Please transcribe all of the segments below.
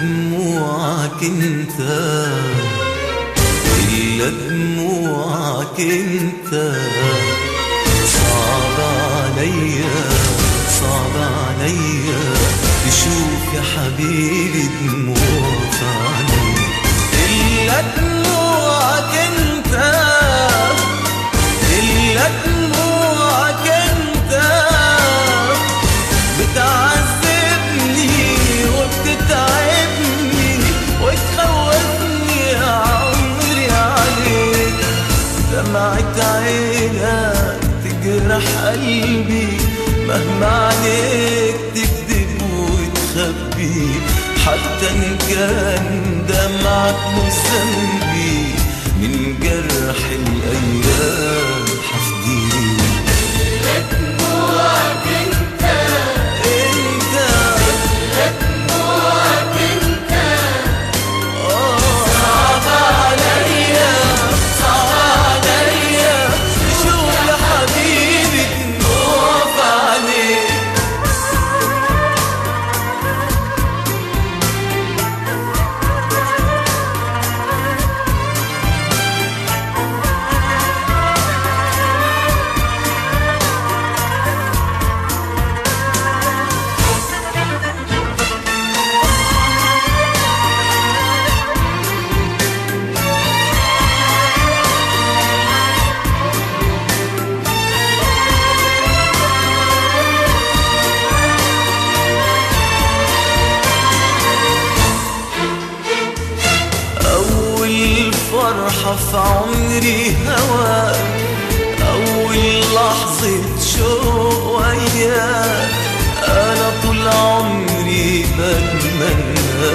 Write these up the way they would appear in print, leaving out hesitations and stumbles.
دموعك انت، إلا دموعك انت، صعب عليا صعب عليا تشوف يا حبيبي دموع في عيني. إلا دموعك انت، إلا دموعك انت، بتعذبني وبتتعبني وتخوفني يا عمري عليك. دمعة عينك تجرح قلبي مهما عليك تكذب وتخبي، حتى إن كان دمعك مش ذنبي من جرح الأيام حفديك. إلا دموعك انت، انت إلا دموعك انت، صعب عليا صعب عليا تشوف يا حبيبي دموع في عينيك. فرحة في عمري هواك، أول لحظة شوق وياك، أنا طول عمري بتمناك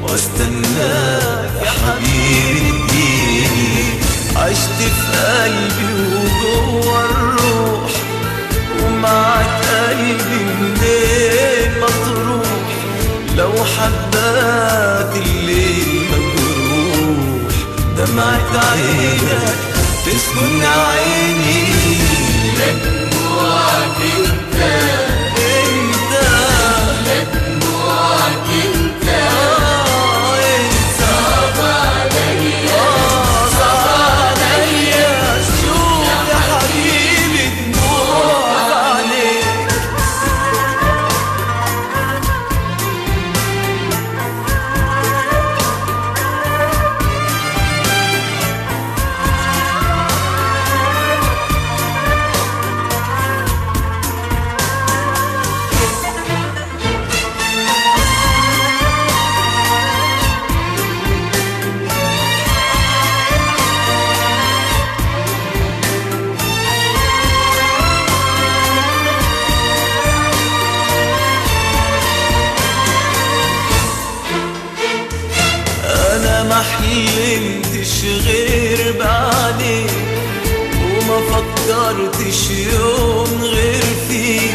واستناك يا حبيبي تجيلي. عشت في قلبي وجوه الروح، ومعك قلبي منين ما تروح، لو حباك الليل مجروح، دمعة عينك تسكن عيني. إلا دموعك انت، انت إلا دموعك انت، انت صعب عليا صعب عليا شوف يا حبيبي دموع عليك. أنا ما حلمتش غير بعدك، وما فكرتش يوم غير فيك،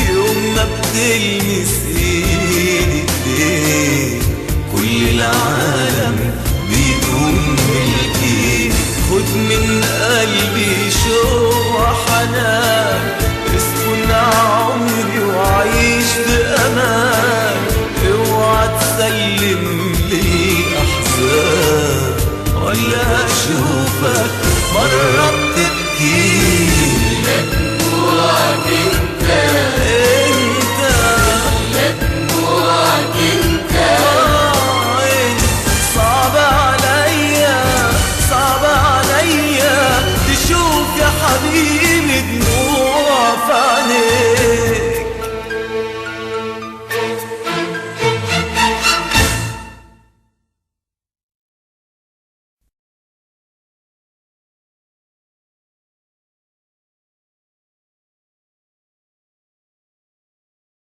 يوم ما بتلمس ايدك كل العالم بيكون ملكي. خد من قلبي شوق وحنان، اسكن عمري وعيش بأمان، اوعى تسلم لي أحزان ولا أشوفك مرة بتبكي.